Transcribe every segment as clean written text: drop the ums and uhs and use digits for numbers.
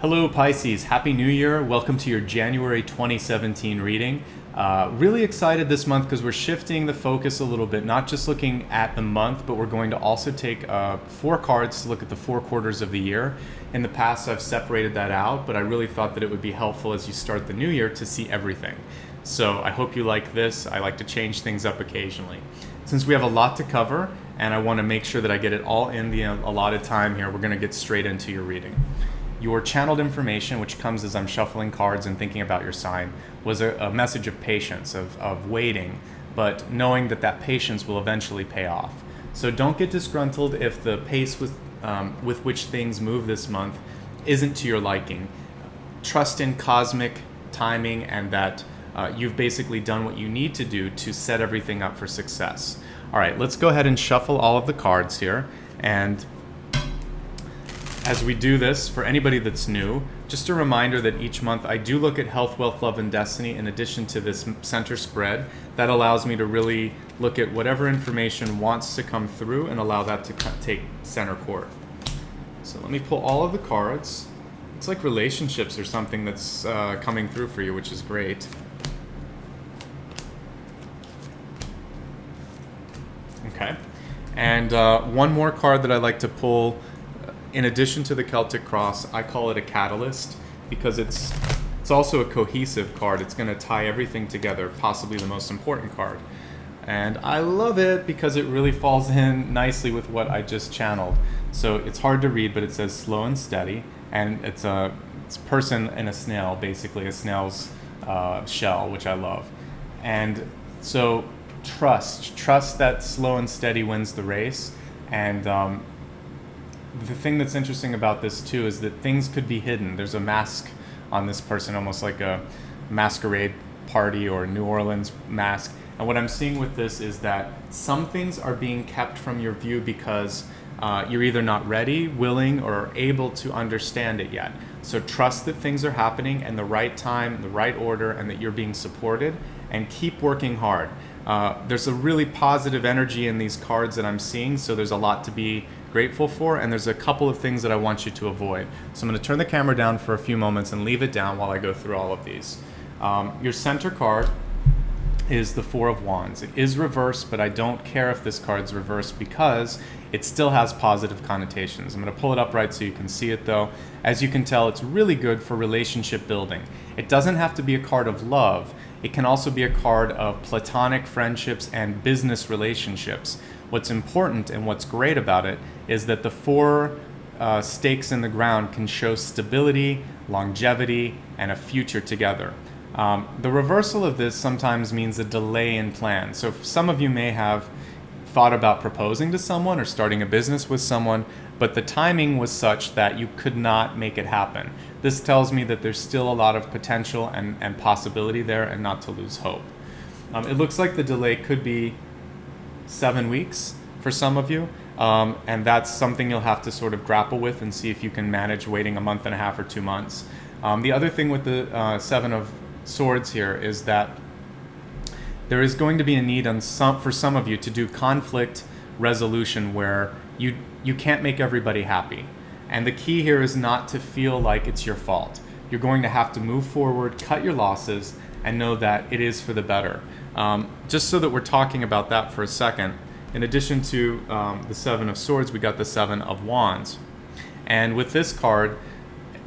Hello Pisces, Happy New Year. Welcome to your January 2017 reading. Really excited this month because we're shifting the focus a little bit, not just looking at the month, but we're going to also take 4 cards to look at the 4 quarters of the year. In the past I've separated that out, but I really thought that it would be helpful as you start the new year to see everything. So I hope you like this. I like to change things up occasionally. Since we have a lot to cover and I want to make sure that I get it all in the allotted time here, we're going to get straight into your reading. Your channeled information, which comes as I'm shuffling cards and thinking about your sign, was a message of patience, of waiting, but knowing that that patience will eventually pay off. So don't get disgruntled if the pace with which things move this month isn't to your liking. Trust in cosmic timing and that you've basically done what you need to do to set everything up for success. All right, let's go ahead and shuffle all of the cards here. And as we do this, for anybody that's new, just a reminder that each month I do look at health, wealth, love, and destiny in addition to this center spread. That allows me to really look at whatever information wants to come through and allow that to take center court. So let me pull all of the cards. It's like relationships or something that's coming through for you, which is great. Okay, and one more card that I like to pull. In addition to the Celtic Cross, I call it a catalyst because it's also a cohesive card. It's going to tie everything together, possibly the most important card. And I love it because it really falls in nicely with what I just channeled. So it's hard to read, but it says slow and steady. And it's a person and a snail, basically a snail's shell, which I love. And so trust that slow and steady wins the race. And the thing that's interesting about this too is that things could be hidden. There's a mask on this person, almost like a masquerade party or New Orleans mask. And what I'm seeing with this is that some things are being kept from your view because you're either not ready, willing, or able to understand it yet. So trust that things are happening in the right time, the right order, and that you're being supported, and keep working hard. There's a really positive energy in these cards that I'm seeing, so there's a lot to be grateful for, and there's a couple of things that I want you to avoid. So I'm going to turn the camera down for a few moments and leave it down while I go through all of these. Your center card is the 4 of Wands. It is reversed, but I don't care if this card's reversed because it still has positive connotations. I'm going to pull it up right so you can see it though. As you can tell, it's really good for relationship building. It doesn't have to be a card of love. It can also be a card of platonic friendships and business relationships. What's important and what's great about it is that the 4 stakes in the ground can show stability, longevity, and a future together. The reversal of this sometimes means a delay in plans. So some of you may have thought about proposing to someone or starting a business with someone, but the timing was such that you could not make it happen. This tells me that there's still a lot of potential and possibility there, and not to lose hope. It looks like the delay could be 7 weeks for some of you, and that's something you'll have to sort of grapple with and see if you can manage waiting a month and a half or 2 months. The other thing with the 7 of Swords here is that there is going to be a need for some of you to do conflict resolution where you can't make everybody happy. And the key here is not to feel like it's your fault. You're going to have to move forward, cut your losses, and know that it is for the better. Just so that we're talking about that for a second, in addition to the 7 of Swords, we got the 7 of Wands. And with this card,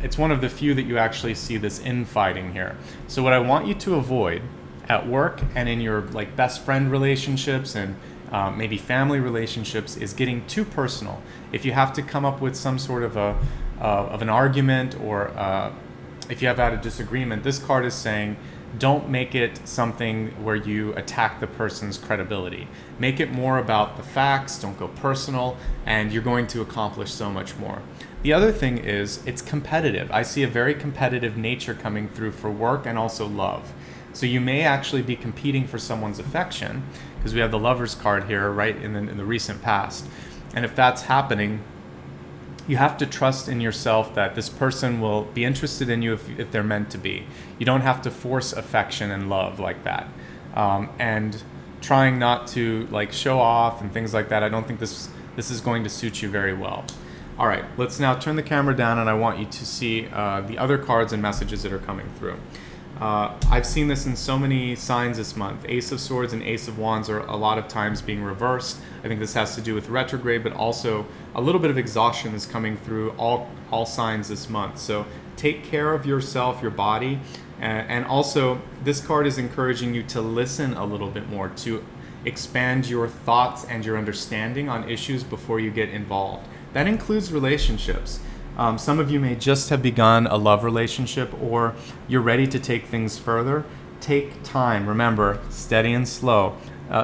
it's one of the few that you actually see this infighting here. So what I want you to avoid at work and in your best friend relationships and maybe family relationships is getting too personal. If you have to come up with some sort of an argument or if you have had a disagreement, this card is saying don't make it something where you attack the person's credibility. Make it more about the facts, don't go personal, and you're going to accomplish so much more. The other thing is it's competitive. I see a very competitive nature coming through for work and also love. So you may actually be competing for someone's affection because we have the Lover's card here right in the recent past. And if that's happening, you have to trust in yourself that this person will be interested in you if they're meant to be. You don't have to force affection and love like that. And trying not to show off and things like that, I don't think this is going to suit you very well. All right, let's now turn the camera down, and I want you to see the other cards and messages that are coming through. I've seen this in so many signs this month. Ace of Swords and Ace of Wands are a lot of times being reversed. I think this has to do with retrograde, but also a little bit of exhaustion is coming through all signs this month. So take care of yourself, your body, and also this card is encouraging you to listen a little bit more, to expand your thoughts and your understanding on issues before you get involved. That includes relationships. Some of you may just have begun a love relationship, or you're ready to take things further. Take time. Remember, steady and slow.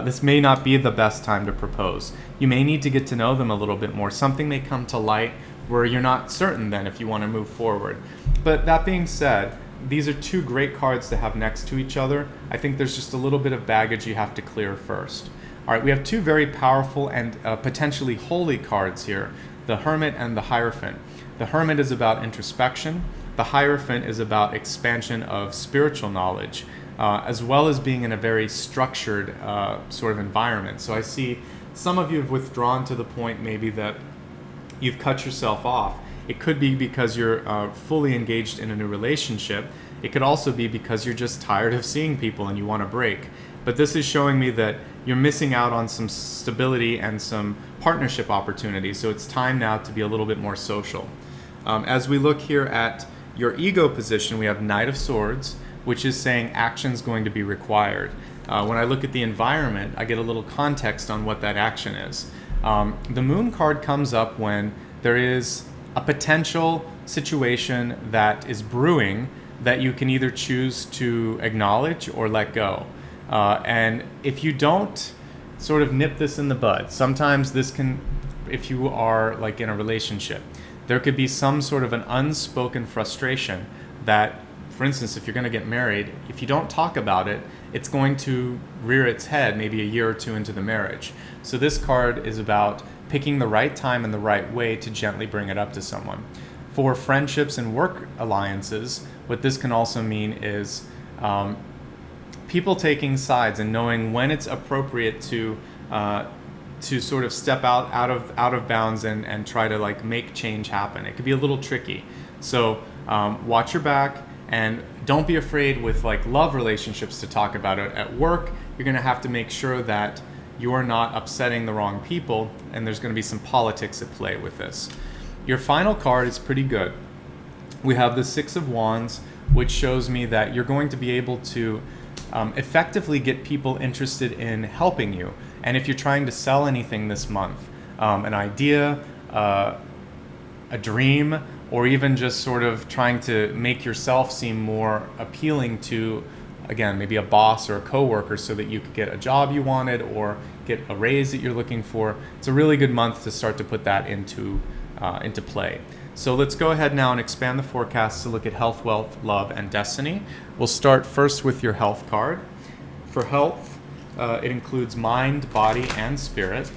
This may not be the best time to propose. You may need to get to know them a little bit more. Something may come to light where you're not certain then if you want to move forward. But that being said, these are two great cards to have next to each other. I think there's just a little bit of baggage you have to clear first. All right, we have two very powerful and potentially holy cards here, the Hermit and the Hierophant. The Hermit is about introspection. The Hierophant is about expansion of spiritual knowledge, as well as being in a very structured sort of environment. So I see some of you have withdrawn to the point maybe that you've cut yourself off. It could be because you're fully engaged in a new relationship. It could also be because you're just tired of seeing people and you want a break. But this is showing me that you're missing out on some stability and some partnership opportunities. So it's time now to be a little bit more social. As we look here at your ego position, we have Knight of Swords, which is saying action's going to be required. When I look at the environment, I get a little context on what that action is. The Moon card comes up when there is a potential situation that is brewing that you can either choose to acknowledge or let go. And if you don't sort of nip this in the bud, sometimes this can, if you are like in a relationship, there could be some sort of an unspoken frustration that, for instance, if you're going to get married, if you don't talk about it, it's going to rear its head maybe a year or two into the marriage. So this card is about picking the right time and the right way to gently bring it up to someone. For friendships and work alliances, what this can also mean is people taking sides and knowing when it's appropriate to sort of step out of bounds and try to like make change happen. It could be a little tricky. So watch your back and don't be afraid with like love relationships to talk about it. At work, you're going to have to make sure that you are not upsetting the wrong people, and there's going to be some politics at play with this. Your final card is pretty good. We have the Six of Wands, which shows me that you're going to be able to effectively get people interested in helping you. And if you're trying to sell anything this month, an idea, a dream, or even just sort of trying to make yourself seem more appealing to, again, maybe a boss or a coworker so that you could get a job you wanted or get a raise that you're looking for, it's a really good month to start to put that into play. So let's go ahead now and expand the forecast to look at health, wealth, love, and destiny. We'll start first with your health card. For health, it includes mind, body, and spirit.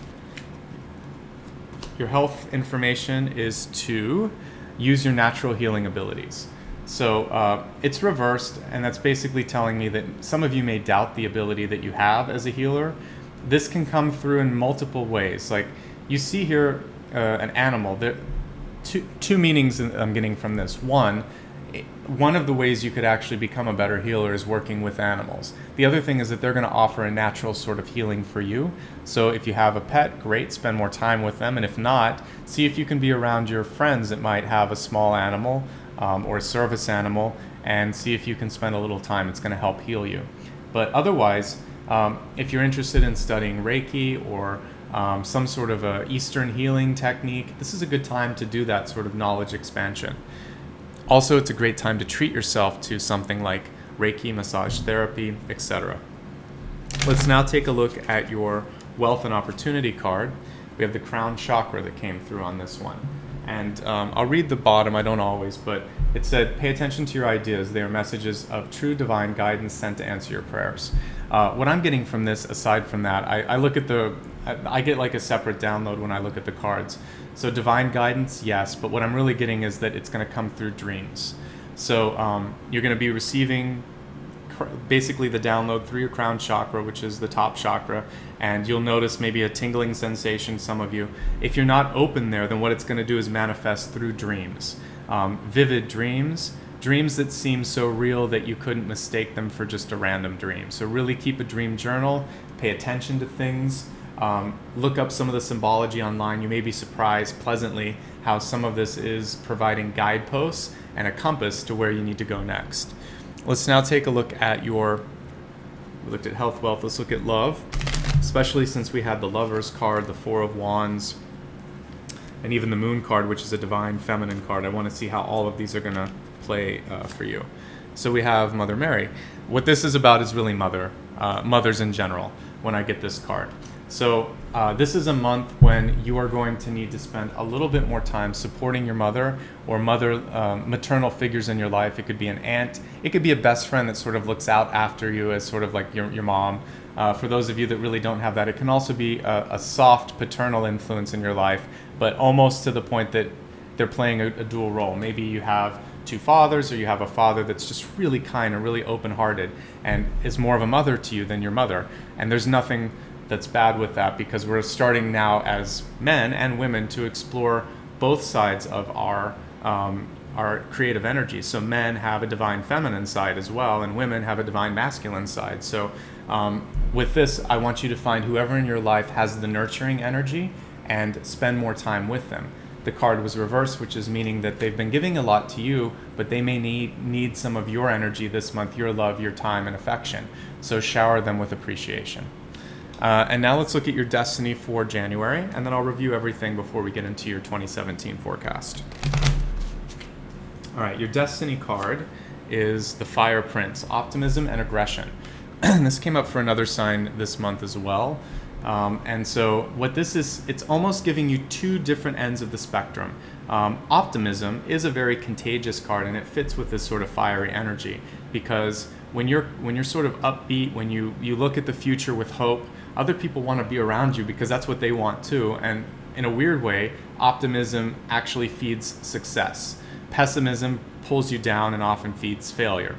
Your health information is to use your natural healing abilities. So it's reversed, and that's basically telling me that some of you may doubt the ability that you have as a healer. This can come through in multiple ways. Like you see here an animal. There, two meanings I'm getting from this. One of the ways you could actually become a better healer is working with animals. The other thing is that they're going to offer a natural sort of healing for you. So if you have a pet, great, spend more time with them. And if not, see if you can be around your friends that might have a small animal or a service animal, and see if you can spend a little time. It's going to help heal you. But otherwise, if you're interested in studying Reiki or some sort of a Eastern healing technique, this is a good time to do that sort of knowledge expansion. Also, it's a great time to treat yourself to something like Reiki, massage therapy, etc. Let's now take a look at your wealth and opportunity card. We have the crown chakra that came through on this one. And I'll read the bottom, I don't always, but it said, pay attention to your ideas. They are messages of true divine guidance sent to answer your prayers. What I'm getting from this, aside from that, I get like a separate download when I look at the cards. So divine guidance, yes, but what I'm really getting is that it's going to come through dreams. So you're going to be receiving basically the download through your crown chakra, which is the top chakra, and you'll notice maybe a tingling sensation, some of you. If you're not open there, then what it's going to do is manifest through dreams. Vivid dreams, dreams that seem so real that you couldn't mistake them for just a random dream. So really keep a dream journal, pay attention to things, look up some of the symbology online. You may be surprised pleasantly how some of this is providing guideposts and a compass to where you need to go next. Let's now take a look at we looked at health, wealth, let's look at love, especially since we had the Lovers card, the Four of Wands, and even the Moon card, which is a divine feminine card. I want to see how all of these are going to play for you. So we have Mother Mary. What this is about is really mothers in general when I get this card. So this is a month when you are going to need to spend a little bit more time supporting your mother or maternal figures in your life. It could be an aunt. It could be a best friend that sort of looks out after you as sort of like your mom. For those of you that really don't have that, it can also be a soft paternal influence in your life, but almost to the point that they're playing a dual role. Maybe you have two fathers, or you have a father that's just really kind and really open-hearted and is more of a mother to you than your mother. And there's nothing that's bad with that, because we're starting now as men and women to explore both sides of our creative energy. So men have a divine feminine side as well, and women have a divine masculine side. So with this, I want you to find whoever in your life has the nurturing energy and spend more time with them. The card was reversed, which is meaning that they've been giving a lot to you, but they may need some of your energy this month, your love, your time, and affection. So shower them with appreciation. And now let's look at your destiny for January, and then I'll review everything before we get into your 2017 forecast. All right, your destiny card is the Fire Prince, optimism and aggression. This came up for another sign this month as well. And so what this is, it's almost giving you two different ends of the spectrum. Optimism is a very contagious card, and it fits with this sort of fiery energy, because when you're sort of upbeat, when you look at the future with hope, other people want to be around you because that's what they want too. And in a weird way, optimism actually feeds success. Pessimism pulls you down and often feeds failure.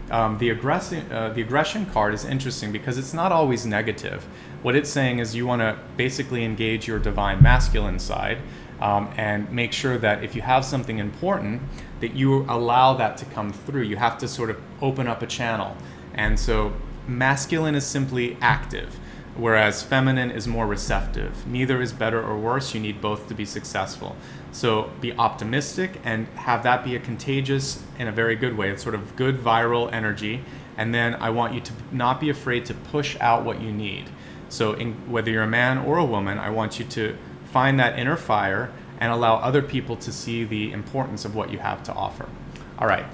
The aggression card is interesting because it's not always negative. What it's saying is you want to basically engage your divine masculine side, and make sure that if you have something important, that you allow that to come through. You have to sort of open up a channel. And so masculine is simply active, whereas feminine is more receptive. Neither is better or worse. You need both to be successful. So be optimistic and have that be a contagious, in a very good way. It's sort of good viral energy. And then I want you to not be afraid to push out what you need. So whether you're a man or a woman, I want you to find that inner fire and allow other people to see the importance of what you have to offer. All right,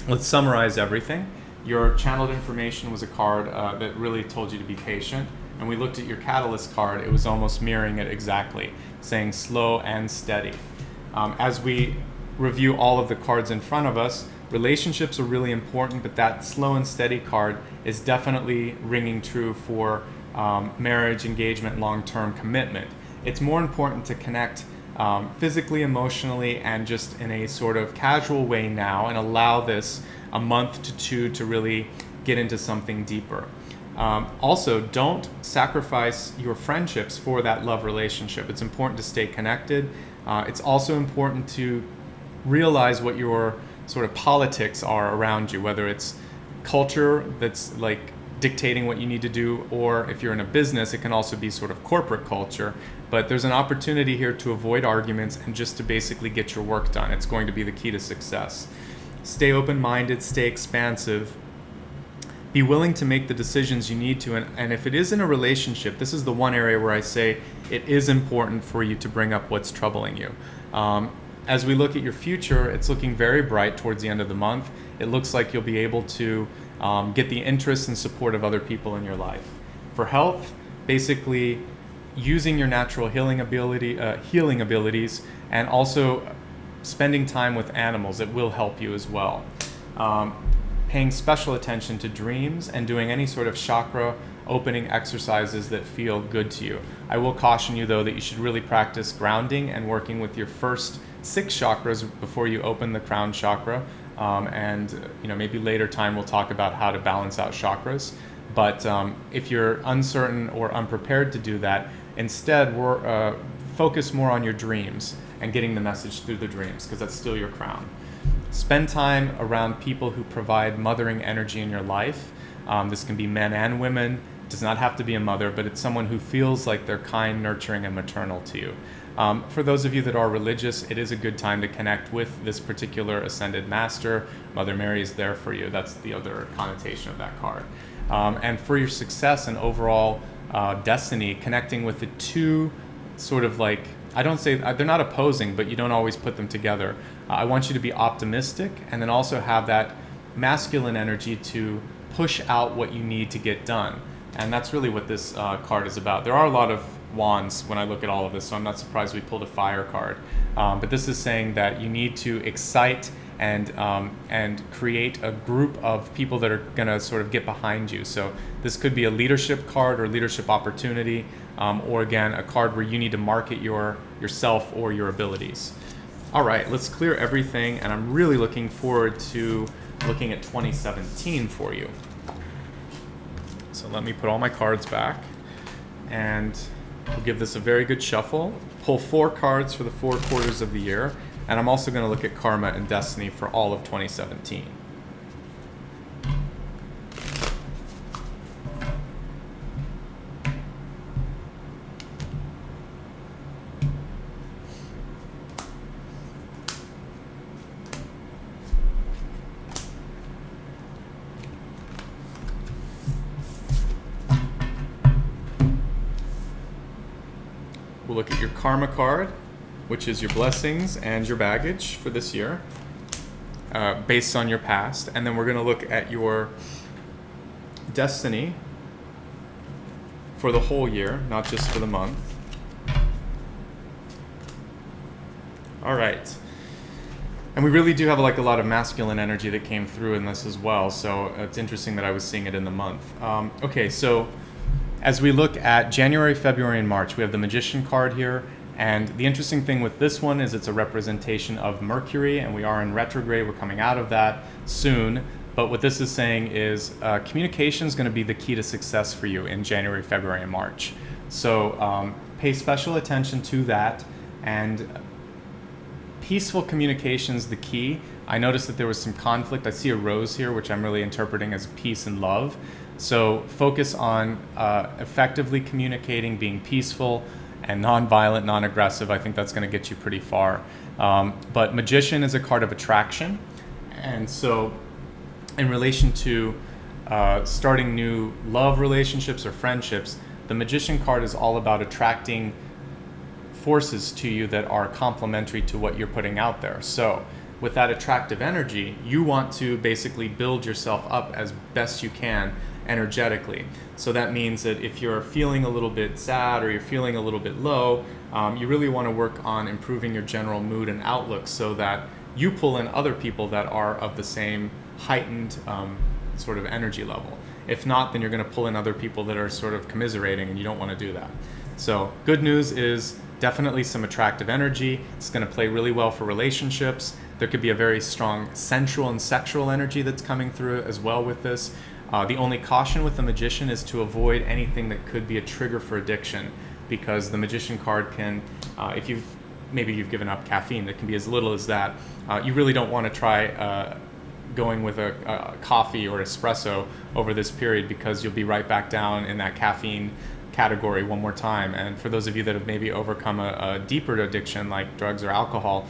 let's summarize everything. Your channeled information was a card that really told you to be patient. And we looked at your catalyst card, it was almost mirroring it exactly, saying slow and steady. As we review all of the cards in front of us, relationships are really important, but that slow and steady card is definitely ringing true for marriage, engagement, long-term commitment. It's more important to connect physically, emotionally, and just in a sort of casual way now, and allow this a month to two to really get into something deeper. Also, don't sacrifice your friendships for that love relationship. It's important to stay connected. It's also important to realize what your sort of politics are around you, whether it's culture that's like dictating what you need to do, or if you're in a business, it can also be sort of corporate culture. But there's an opportunity here to avoid arguments and just to basically get your work done. It's going to be the key to success. Stay open-minded, stay expansive. Be willing to make the decisions you need to, and if it is in a relationship, this is the one area where I say it is important for you to bring up what's troubling you. As we look at your future, it's looking very bright towards the end of the month. It looks like you'll be able to get the interest and support of other people in your life. For health, basically using your natural healing abilities, and also spending time with animals, it will help you as well. Paying special attention to dreams and doing any sort of chakra opening exercises that feel good to you. I will caution you though that you should really practice grounding and working with your first 6 chakras before you open the crown chakra. And maybe later time we'll talk about how to balance out chakras. But if you're uncertain or unprepared to do that, instead focus more on your dreams and getting the message through the dreams, because that's still your crown. Spend time around people who provide mothering energy in your life. This can be men and women. It does not have to be a mother, but it's someone who feels like they're kind, nurturing, and maternal to you. For those of you that are religious, it is a good time to connect with this particular ascended master. Mother Mary is there for you. That's the other connotation of that card. And for your success and overall destiny, connecting with the two sort of like, I don't say, they're not opposing, but you don't always put them together. I want you to be optimistic and then also have that masculine energy to push out what you need to get done. And that's really what this card is about. There are a lot of wands when I look at all of this, so I'm not surprised we pulled a fire card. But this is saying that you need to excite and create a group of people that are going to sort of get behind you. So this could be a leadership card or leadership opportunity, or again, a card where you need to market yourself or your abilities. All right, let's clear everything, and I'm really looking forward to looking at 2017 for you. So let me put all my cards back, and we'll give this a very good shuffle. Pull 4 cards for the 4 quarters of the year, and I'm also going to look at karma and destiny for all of 2017. We'll look at your karma card, which is your blessings and your baggage for this year, based on your past. And then we're going to look at your destiny for the whole year, not just for the month. All right. And we really do have like a lot of masculine energy that came through in this as well. So it's interesting that I was seeing it in the month. Okay, so as we look at January, February, and March, we have the Magician card here. And the interesting thing with this one is it's a representation of Mercury, and we are in retrograde. We're coming out of that soon. But what this is saying is communication is going to be the key to success for you in January, February, and March. So pay special attention to that. And peaceful communication is the key. I noticed that there was some conflict. I see a rose here, which I'm really interpreting as peace and love. So focus on effectively communicating, being peaceful and non-violent, non-aggressive. I think that's going to get you pretty far. But Magician is a card of attraction. And so in relation to starting new love relationships or friendships, the Magician card is all about attracting forces to you that are complementary to what you're putting out there. So with that attractive energy, you want to basically build yourself up as best you can energetically. So that means that if you're feeling a little bit sad or you're feeling a little bit low, you really want to work on improving your general mood and outlook so that you pull in other people that are of the same heightened sort of energy level. If not, then you're going to pull in other people that are sort of commiserating, and you don't want to do that. So good news is definitely some attractive energy. It's going to play really well for relationships. There could be a very strong sensual and sexual energy that's coming through as well with this. The only caution with the Magician is to avoid anything that could be a trigger for addiction, because the Magician card can, if maybe you've given up caffeine, that can be as little as that. You really don't want to try going with a coffee or espresso over this period, because you'll be right back down in that caffeine category one more time. And for those of you that have maybe overcome a deeper addiction like drugs or alcohol,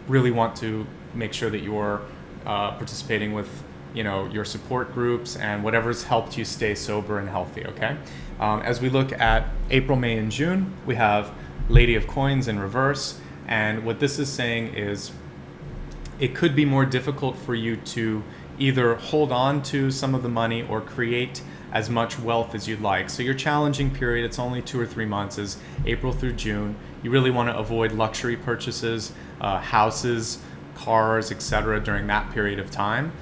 really want to make sure that you're participating with your support groups and whatever's helped you stay sober and healthy, okay? As we look at April, May, and June, we have Lady of Coins in reverse. And what this is saying is it could be more difficult for you to either hold on to some of the money or create as much wealth as you'd like. So your challenging period, it's only 2 or 3 months, is April through June. You really want to avoid luxury purchases, houses, cars, etc. during that period of time.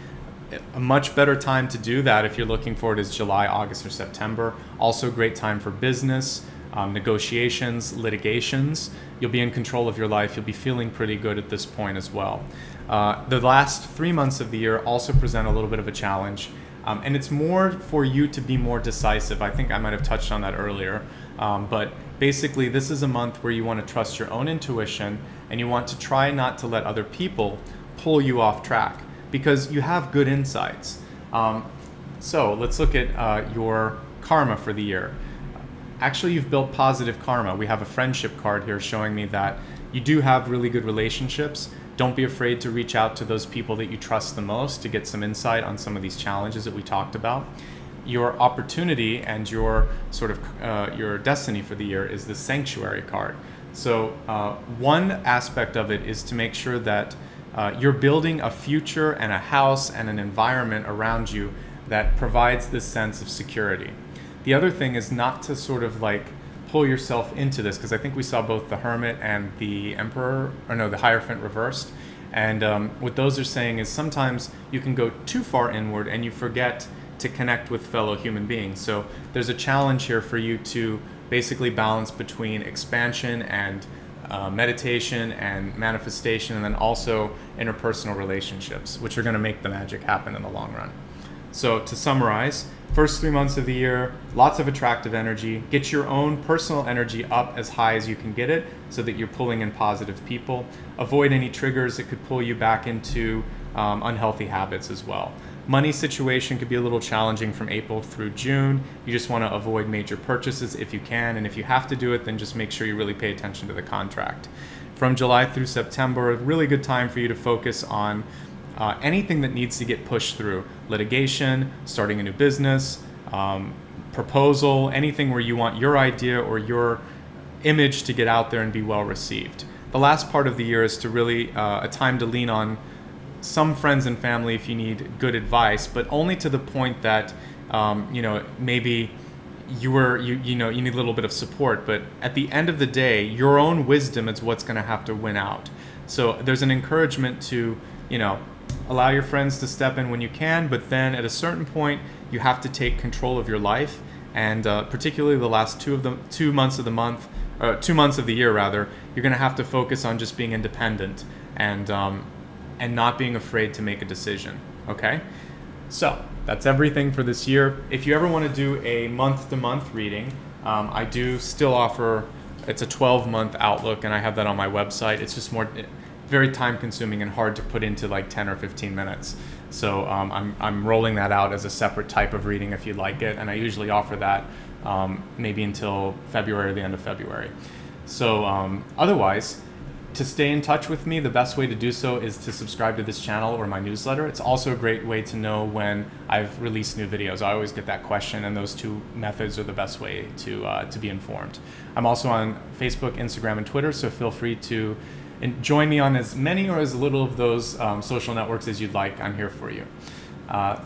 A much better time to do that if you're looking for it is July, August, or September. Also a great time for business, negotiations, litigations. You'll be in control of your life. You'll be feeling pretty good at this point as well. The last 3 months of the year also present a little bit of a challenge. And it's more for you to be more decisive. I think I might have touched on that earlier. But basically, this is a month where you want to trust your own intuition and you want to try not to let other people pull you off track because you have good insights. So let's look at your karma for the year. Actually, you've built positive karma. We have a friendship card here showing me that you do have really good relationships. Don't be afraid to reach out to those people that you trust the most to get some insight on some of these challenges that we talked about. Your opportunity and your sort of your destiny for the year is the sanctuary card. So one aspect of it is to make sure that you're building a future and a house and an environment around you that provides this sense of security. The other thing is not to sort of like pull yourself into this, because I think we saw both the Hermit and the the Hierophant reversed. And what those are saying is sometimes you can go too far inward and you forget to connect with fellow human beings. So there's a challenge here for you to basically balance between expansion and meditation and manifestation, and then also interpersonal relationships, which are going to make the magic happen in the long run. So to summarize, first 3 months of the year, lots of attractive energy. Get your own personal energy up as high as you can get it so that you're pulling in positive people. Avoid any triggers that could pull you back into unhealthy habits as well. Money situation could be a little challenging from April through June. You just want to avoid major purchases if you can, and if you have to do it, then just make sure you really pay attention to the contract. From July through September, a really good time for you to focus on anything that needs to get pushed through. Litigation, starting a new business, proposal, anything where you want your idea or your image to get out there and be well received. The last part of the year is to really a time to lean on some friends and family if you need good advice, but only to the point that maybe you need a little bit of support. But at the end of the day, your own wisdom is what's going to have to win out. So there's an encouragement to allow your friends to step in when you can, but then at a certain point you have to take control of your life, and particularly the last 2 months of the year rather, you're going to have to focus on just being independent and not being afraid to make a decision. Okay, so that's everything for this year. If you ever want to do a month-to-month reading, I do still offer. It's a 12-month outlook, and I have that on my website. It's just very time consuming and hard to put into like 10 or 15 minutes. So I'm rolling that out as a separate type of reading if you'd like it. And I usually offer that maybe until February or the end of February. So otherwise, to stay in touch with me, the best way to do so is to subscribe to this channel or my newsletter. It's also a great way to know when I've released new videos. I always get that question, and those two methods are the best way to be informed. I'm also on Facebook, Instagram, and Twitter, so feel free to join me on as many or as little of those social networks as you'd like. I'm here for you.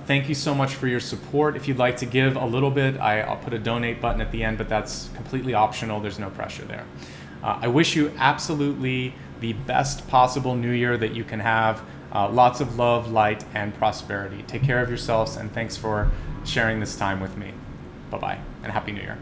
Thank you so much for your support. If you'd like to give a little bit, I'll put a donate button at the end, but that's completely optional. There's no pressure there. I wish you absolutely the best possible new year that you can have. Lots of love, light, and prosperity. Take care of yourselves, and thanks for sharing this time with me. Bye-bye, and Happy New Year.